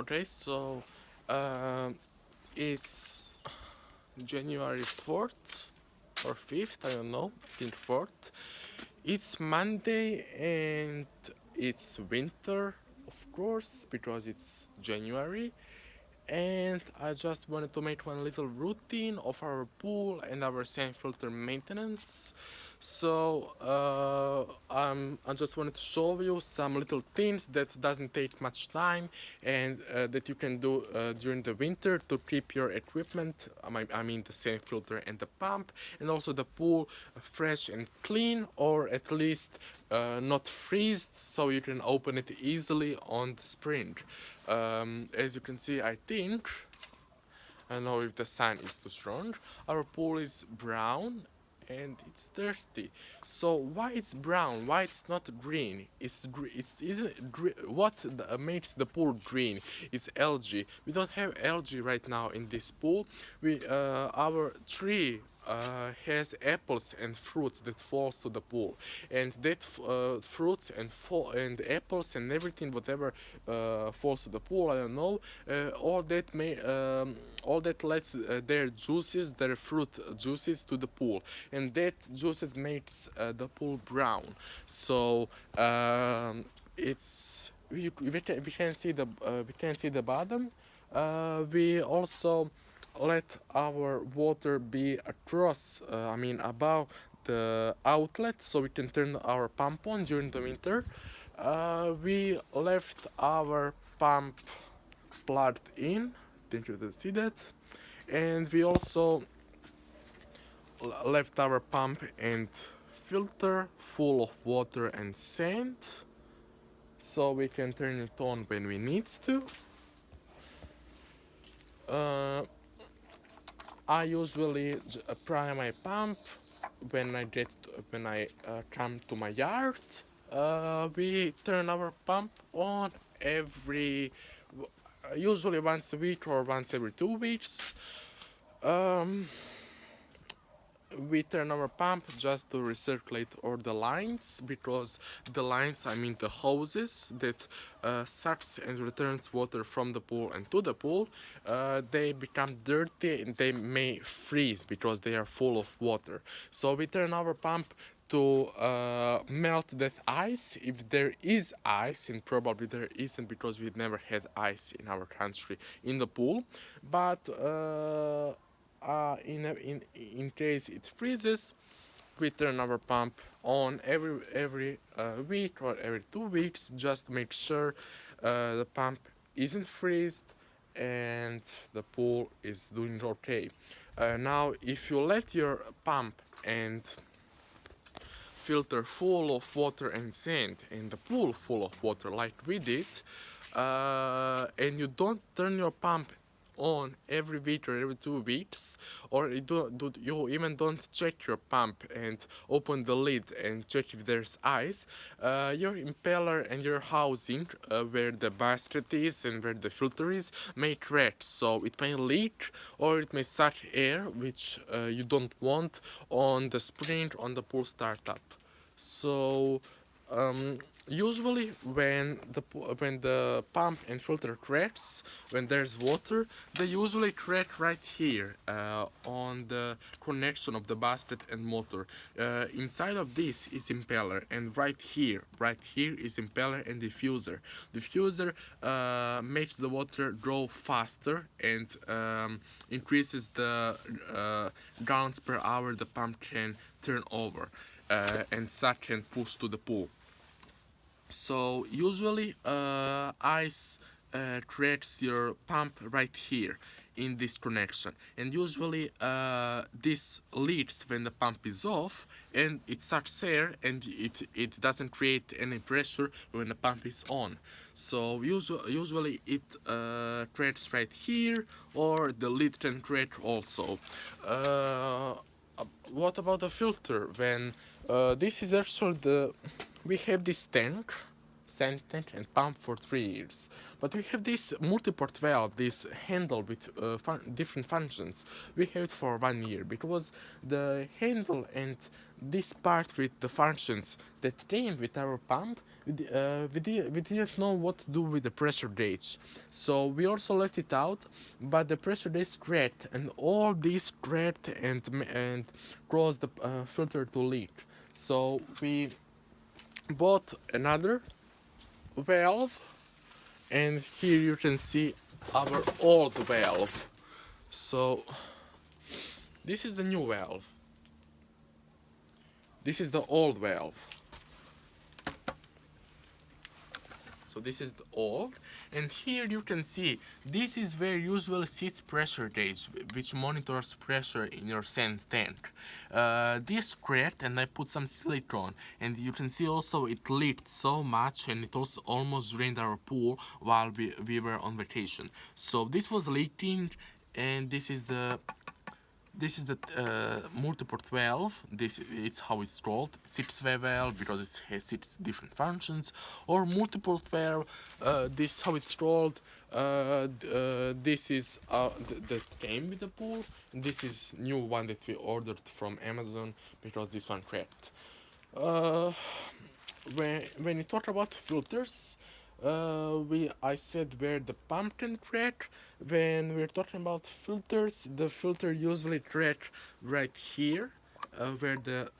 Okay, so uh, it's January 4th or 5th, I don't know, I think 4th. It's Monday and it's winter, of course, because it's January. And I just wanted to make one little routine of our pool and our sand filter maintenance. So I just wanted to show you some little things that doesn't take much time and that you can do during the winter to keep your equipment, I mean the sand filter and the pump, and also the pool fresh and clean, or at least not freezed, so you can open it easily on the spring. As you can see, I think, I don't know if the sun is too strong, our pool is brown and it's thirsty. So why it's brown? Why it's not green? It's isn't what makes the pool green? It's algae. We don't have algae right now in this pool. We our tree has apples and fruits that falls to the pool, and that fruits and apples and everything whatever falls to the pool, I don't know, all that lets their juices, their fruit juices to the pool, and that juices makes the pool brown. So it's we can see the bottom. We also let our water be across, I mean above the outlet, so we can turn our pump on during the winter. We left our pump plugged in. Thank you to see that. And we also left our pump and filter full of water and sand, so we can turn it on when we need to. Uh, I usually pry my pump when I come to my yard. We turn our pump on usually once a week or once every 2 weeks. Um, we turn our pump just to recirculate all the lines, because the lines, I mean the hoses that sucks and returns water from the pool and to the pool, they become dirty and they may freeze because they are full of water. So we turn our pump to melt that ice if there is ice, and probably there isn't because we've never had ice in our country in the pool. But in case it freezes, we turn our pump on every week or every 2 weeks, just to make sure the pump isn't freezed and the pool is doing okay. Now, if you let your pump and filter full of water and sand and the pool full of water like we did, and you don't turn your pump on every week or every 2 weeks, or you even don't check your pump and open the lid and check if there's ice, your impeller and your housing, where the basket is and where the filter is, may crack. So it may leak or it may suck air, which you don't want on the spring on the pool startup. So usually when the pump and filter cracks, when there's water, they usually crack right here on the connection of the basket and motor. Inside of this is impeller, and right here is impeller and diffuser. Diffuser makes the water grow faster and increases the gallons per hour the pump can turn over and suck and push to the pool. So usually ice cracks your pump right here in this connection, and usually this leaks when the pump is off and it sucks air, and it doesn't create any pressure when the pump is on. So usually it cracks right here, or the lid can crack also. What about the filter? When this is actually we have this tank, sand tank and pump for 3 years, but we have this multi-port valve, this handle with different functions. We have it for 1 year because the handle and this part with the functions that came with our pump, we didn't know what to do with the pressure gauge. So we also left it out, but the pressure gauge cracked, and all this cracked and caused the filter to leak. So we bought another valve, and here you can see our old valve. So this is the new valve. This is the old valve. So this is the old, and here you can see this is where usually sits pressure gauge, which monitors pressure in your sand tank. This cracked, and I put some silicone, and you can see also it leaked so much, and it also almost drained our pool while we were on vacation. So this was leaking, and this is the multiport valve. This it's how it's called, 6-way valve, because it has 6 different functions. Or multiport valve, this is how it's called. This is that came with the pool. This is new one that we ordered from Amazon because this one cracked. When you talk about filters, I said where the pump can crack. When we're talking about filters, the filter usually crack right here, where the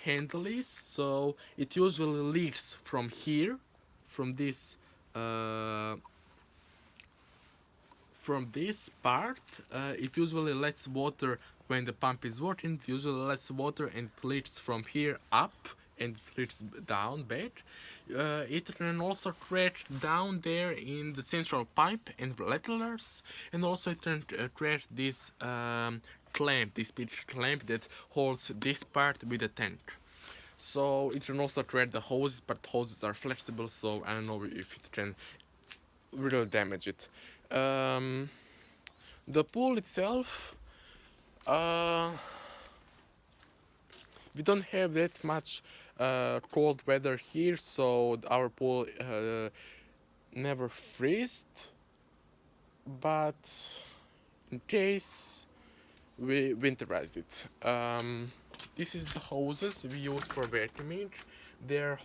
handle is. So it usually leaks from here, from this uh, part. It usually lets water when the pump is working. It usually lets water, and it leaks from here up, and it leaks down back. It can also crack down there in the central pipe and levelers, and also it can crack this clamp, this pitch clamp that holds this part with the tank. So it can also crack the hoses, but hoses are flexible, so I don't know if it can really damage it. The pool itself, we don't have that much cold weather here, so our pool never freezed. But in case, we winterized it. This is the hoses we use for vacuuming. They're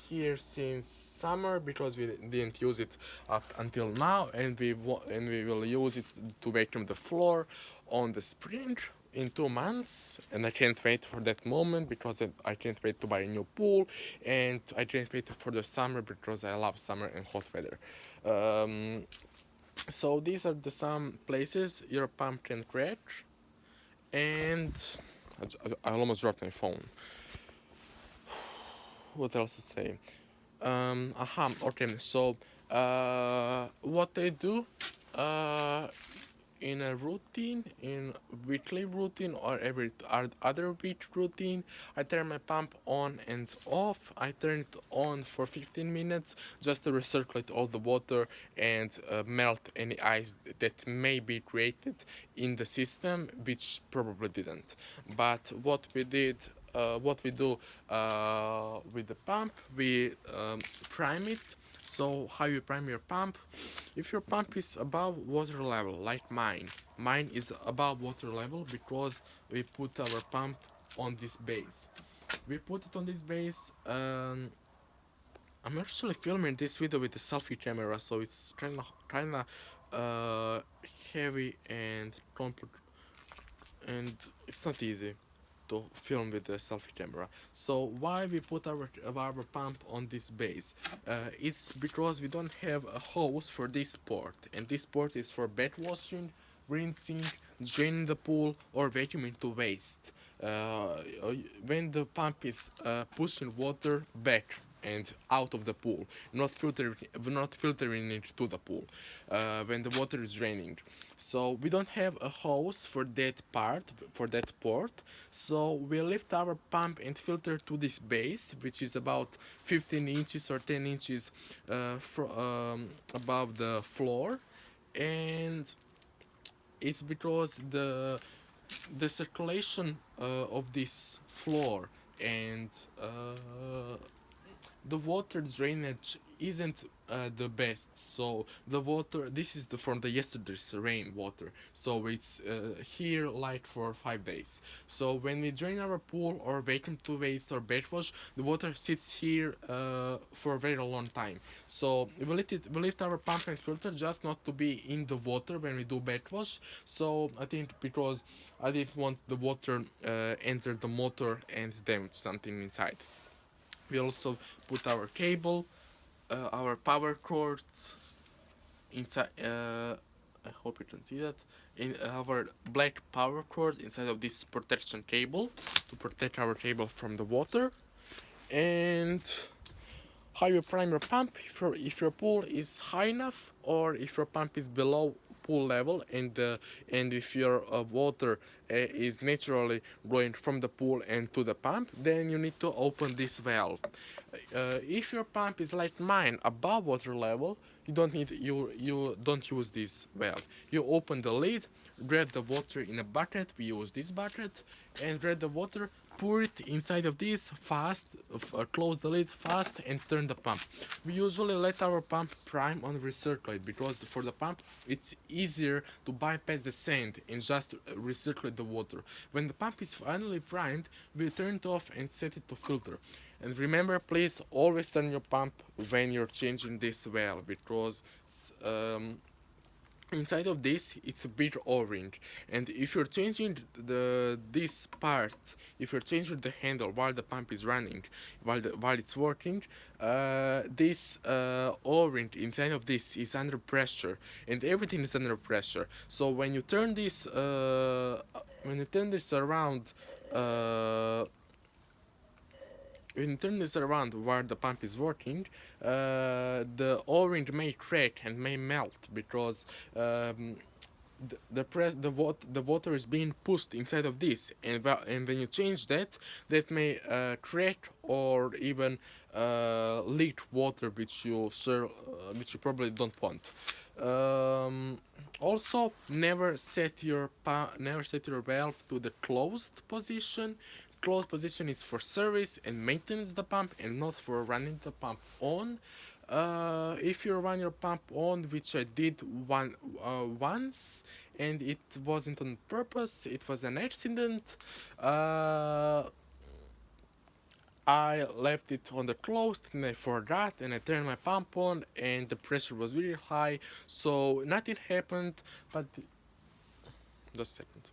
here since summer because we didn't use it up until now, and we will use it to vacuum the floor on the spring in 2 months. And I can't wait for that moment because I can't wait to buy a new pool, and I can't wait for the summer because I love summer and hot weather. So these are some places your pump can crack. And I almost dropped my phone. What else to say? Okay, so what I do in a routine, in weekly routine or every other week routine, I turn my pump on and off. I turn it on for 15 minutes just to recirculate all the water and melt any ice that may be created in the system, which probably didn't. But what we do with the pump, we prime it. So how you prime your pump? If your pump is above water level, like mine is above water level because we put our pump on this base. We put it on this base. I'm actually filming this video with a selfie camera, so it's kinda heavy and complex, and it's not easy to film with the selfie camera. So why we put our pump on this base? It's because we don't have a hose for this port, and this port is for bed washing, rinsing, draining the pool, or vacuuming to waste. When the pump is pushing water back and out of the pool, not filtering it to the pool when the water is draining. So we don't have a hose for that part, for that port. So we lift our pump and filter to this base, which is about 15 inches or 10 inches above the floor, and it's because the circulation of this floor and the water drainage isn't the best. So the water, this is from the yesterday's rain water, so it's here like for 5 days. So when we drain our pool or vacuum to waste or bed wash, the water sits here for a very long time. So we lift our pump and filter just not to be in the water when we do bed wash. So I think because I didn't want the water enter the motor and damage something inside. We also put our cable, our power cords inside. I hope you can see that. In our black power cord inside of this protection cable to protect our cable from the water. And how you prime your pump, if your pool is high enough or if your pump is below pool level, and if your water is naturally going from the pool and to the pump, then you need to open this valve. If your pump is like mine above water level, you don't use this valve. You open the lid, grab the water in a bucket, we use this bucket, and grab the water, pour it inside of this fast, close the lid fast, and turn the pump. We usually let our pump prime on recirculate because for the pump it's easier to bypass the sand and just recirculate the water. When the pump is finally primed, we turn it off and set it to filter. And remember, please always turn your pump when you're changing this valve, because inside of this it's a big o-ring, and if you're changing this part, if you're changing the handle while the pump is running, while it's working, this o-ring inside of this is under pressure, and everything is under pressure. So when you turn this around, when you turn this around while the pump is working, the o-ring may crack and may melt because the water is being pushed inside of this, and when you change that, that may crack or even leak water, which you probably don't want. Also, never set your valve to the closed position. Closed position is for service and maintenance the pump, and not for running the pump on. If you run your pump on, which I did once, and it wasn't on purpose, it was an accident. I left it on the closed and I forgot, and I turned my pump on and the pressure was really high, so nothing happened, but just a second.